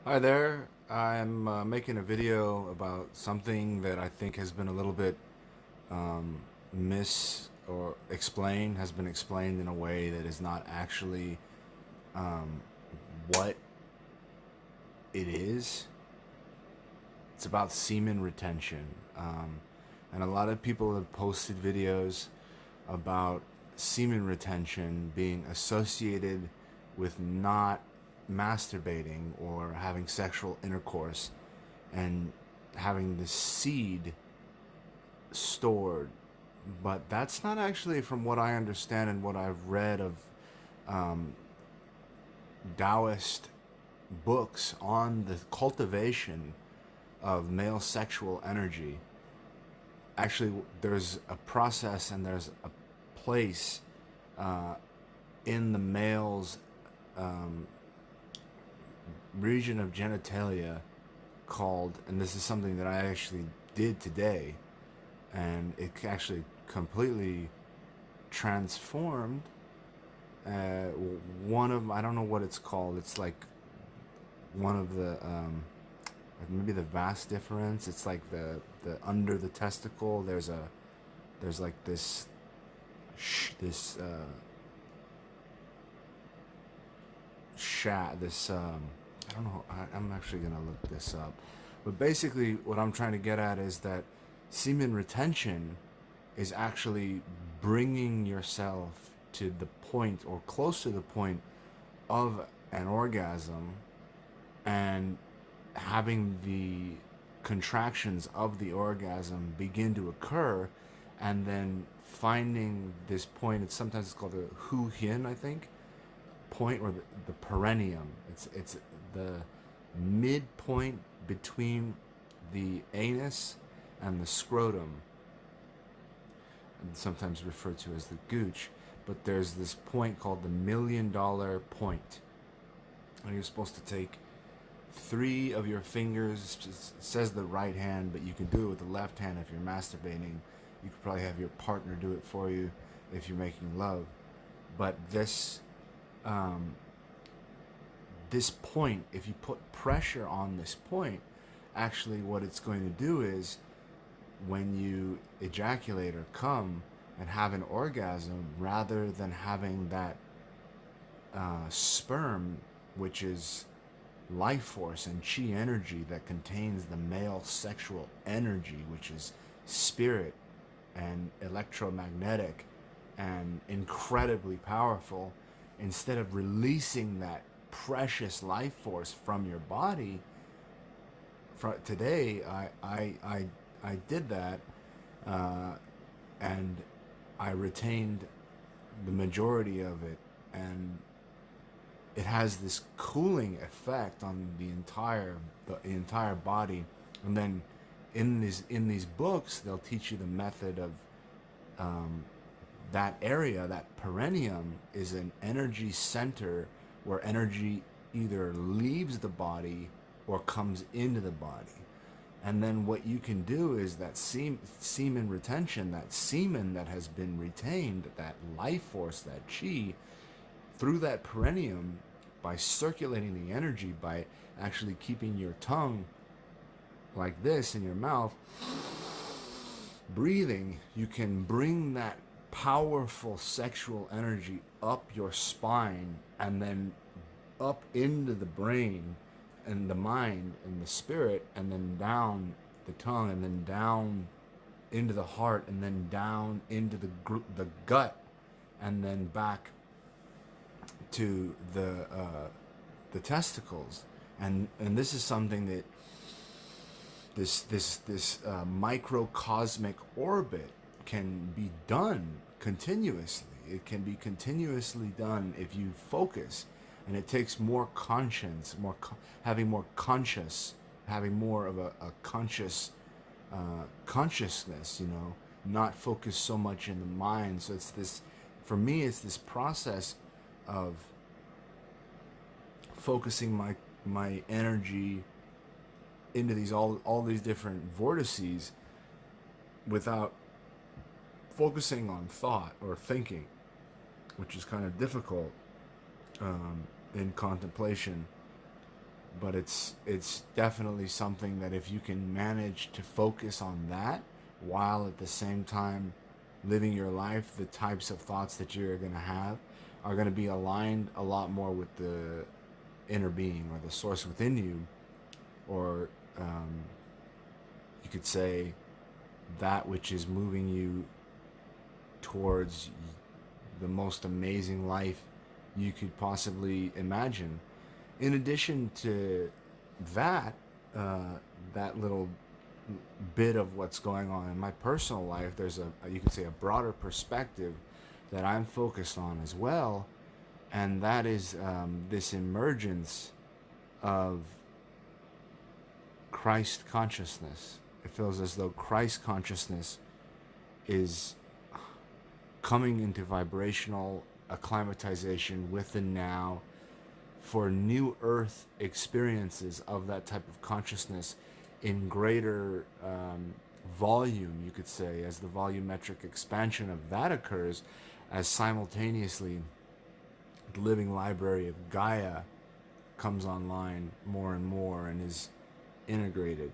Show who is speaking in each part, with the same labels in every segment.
Speaker 1: Hi there. I'm making a video about something that I think has been a little bit mis or explained, has been explained in a way that is not actually what it is. It's about semen retention. And a lot of people have posted videos about semen retention being associated with not masturbating or having sexual intercourse and having the seed stored. But that's not actually, from what I understand and what I've read of um, Taoist books on the cultivation of male sexual energy. Actually, there's a process and there's a place uh, in the male's um, region of genitalia called, and this is something that I actually did today, and it actually completely transformed uh, one of, I don't know what it's called. It's like one of the like maybe the vas difference. It's like the under the testicle. There's like this this I don't know. I'm actually gonna look this up, but basically what I'm trying to get at is that semen retention is actually bringing yourself to the point or close to the point of an orgasm and having the contractions of the orgasm begin to occur, and then finding this point. It's sometimes it's called the hu hin, I think, point, or the perineum. It's the midpoint between the anus and the scrotum, and sometimes referred to as the gooch. But there's this point called the $1,000,000 point, and you're supposed to take three of your fingers. It says the right hand, but you can do it with the left hand if you're masturbating. You could probably have your partner do it for you if you're making love. But um, this point, if you put pressure on this point, actually what it's going to do is when you ejaculate or come and have an orgasm, rather than having that sperm, which is life force and chi energy that contains the male sexual energy, which is spirit and electromagnetic and incredibly powerful, instead of releasing that precious life force from your body. Today, I did that, uh, and I retained the majority of it, and it has this cooling effect on the entire body. And then in these books, they'll teach you the method of um, that area. That perineum is an energy center where energy either leaves the body or comes into the body. And then what you can do is that semen retention, that semen that has been retained, that life force, that chi, through that perineum, by circulating the energy, by actually keeping your tongue like this in your mouth, breathing, you can bring that powerful sexual energy up your spine and then up into the brain and the mind and the spirit, and then down the tongue, and then down into the heart, and then down into the gut, and then back to the testicles. And this is something that this microcosmic orbit can be done continuously. It can be continuously done if you focus, and it takes more conscience, having more conscious, having more of a conscious consciousness. Not focus so much in the mind. So it's this, for me, it's this process of focusing my energy into these all these different vortices without focusing on thought or thinking, which is kind of difficult in contemplation. but it's definitely something that if you can manage to focus on that while at the same time living your life, the types of thoughts that you're going to have are going to be aligned a lot more with the inner being or the source within you, or um, you could say that which is moving you towards the most amazing life you could possibly imagine. In addition to that, uh, that little bit of what's going on in my personal life, there's you could say a broader perspective that I'm focused on as well, and that is this emergence of Christ consciousness. It feels as though Christ consciousness is coming into vibrational acclimatization with the now for new earth experiences of that type of consciousness in greater volume, you could say, as the volumetric expansion of that occurs, as simultaneously the living library of Gaia comes online more and more and is integrated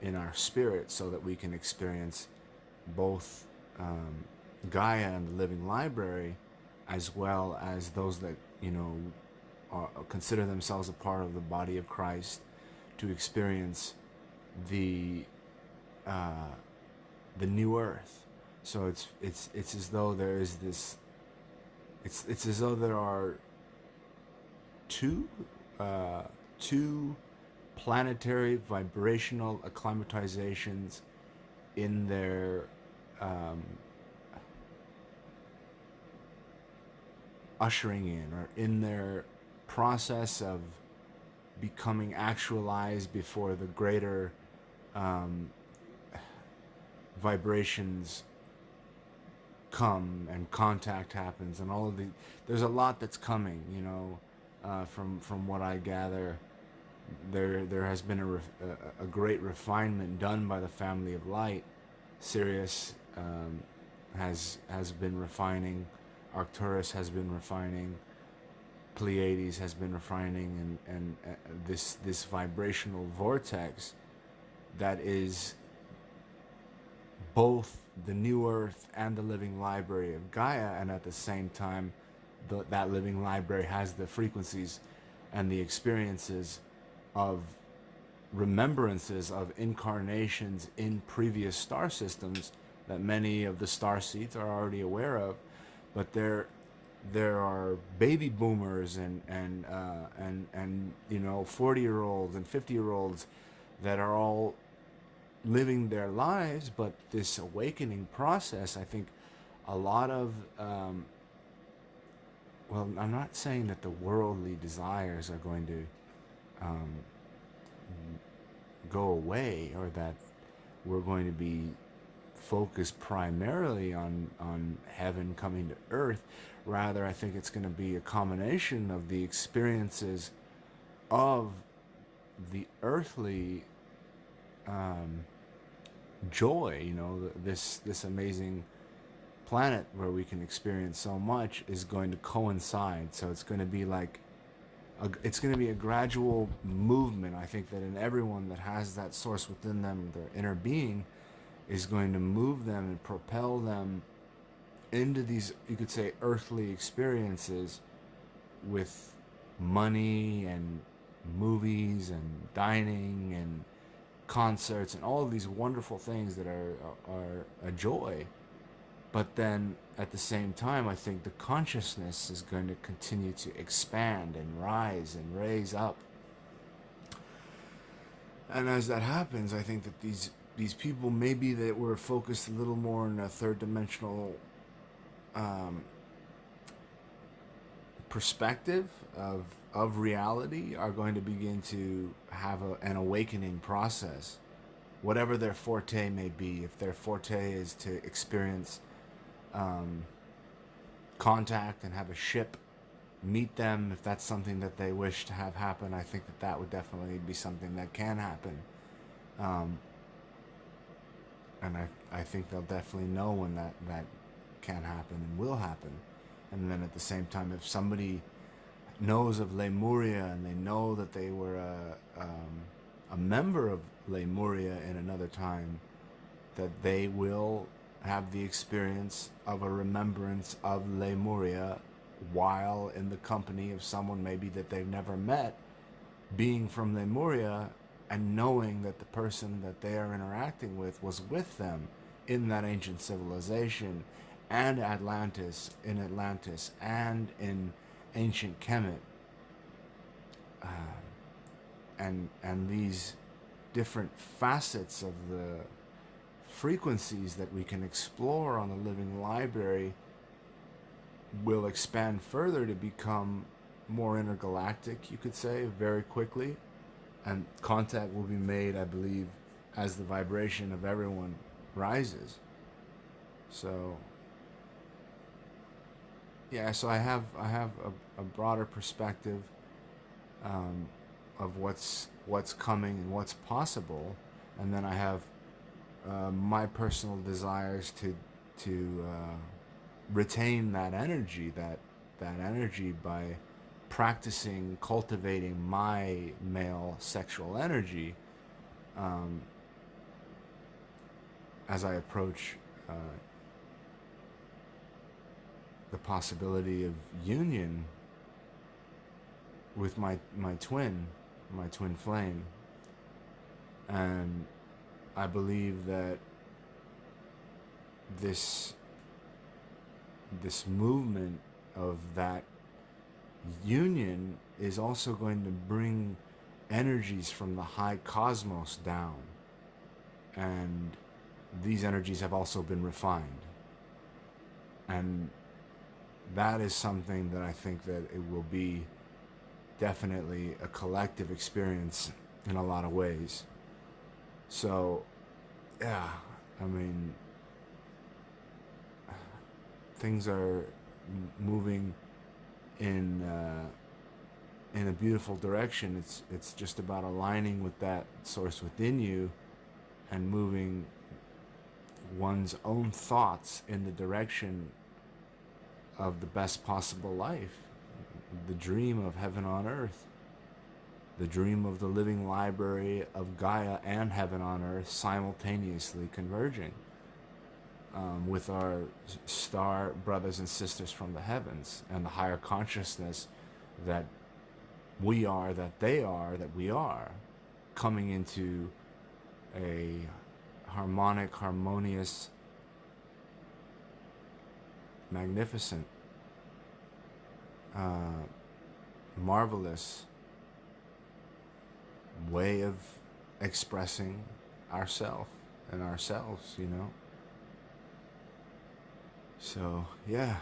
Speaker 1: in our spirit, so that we can experience both Gaia and the living library, as well as those that, consider themselves a part of the body of Christ, to experience the uh, the new earth. So it's as though there is this. It's as though there are two uh, two planetary vibrational acclimatizations in their um, ushering in, or in their process of becoming actualized before the greater um, vibrations come and contact happens, and all of the there's a lot that's coming, from what I gather. There has been a great refinement done by the family of light. Sirius has been refining, Arcturus has been refining, Pleiades has been refining, and this vibrational vortex that is both the new earth and the living library of Gaia, and at the same time that living library has the frequencies and the experiences of remembrances of incarnations in previous star systems that many of the star seeds are already aware of. But there are baby boomers and 40-year-olds and 50-year-olds that are all living their lives. But this awakening process, I think a lot of well, I'm not saying that the worldly desires are going to go away, or that we're going to be focused primarily on heaven coming to earth. Rather, I think it's going to be a combination of the experiences of the earthly joy. This amazing planet where we can experience so much is going to coincide. So it's going to be like it's going to be a gradual movement. I think that in everyone that has that source within them, their inner being, is going to move them and propel them into these, you could say, earthly experiences with money and movies and dining and concerts and all of these wonderful things that are a joy. But then at the same time, I think the consciousness is going to continue to expand and rise and raise up. And as that happens, I think that these people, maybe that were focused a little more in a third dimensional perspective of reality, are going to begin to have an awakening process, whatever their forte may be. If their forte is to experience contact and have a ship meet them, if that's something that they wish to have happen, I think that would definitely be something that can happen. And I think they'll definitely know when that can happen and will happen. And then at the same time, if somebody knows of Lemuria, and they know that they were a member of Lemuria in another time, that they will have the experience of a remembrance of Lemuria while in the company of someone maybe that they've never met, being from Lemuria, and knowing that the person that they are interacting with was with them in that ancient civilization, and in Atlantis, and in ancient Kemet, and these different facets of the frequencies that we can explore on the living library will expand further to become more intergalactic, you could say, very quickly. And contact will be made, I believe, as the vibration of everyone rises. So yeah, so I have a broader perspective of what's coming and what's possible, and then I have my personal desires to retain that energy, that energy by practicing cultivating my male sexual energy as I approach the possibility of union with my twin flame. And I believe that this movement of that union is also going to bring energies from the high cosmos down, and these energies have also been refined, and that is something that I think that it will be definitely a collective experience in a lot of ways. So yeah, I mean, things are moving in a beautiful direction. It's just about aligning with that source within you and moving one's own thoughts in the direction of the best possible life, the dream of heaven on earth, the dream of the living library of Gaia and heaven on earth simultaneously converging with our star brothers and sisters from the heavens, and the higher consciousness that we are, that they are, that we are, coming into a harmonic, harmonious, magnificent, marvelous way of expressing ourself and ourselves, you know. So yeah,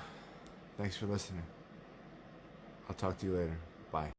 Speaker 1: thanks for listening. I'll talk to you later. Bye.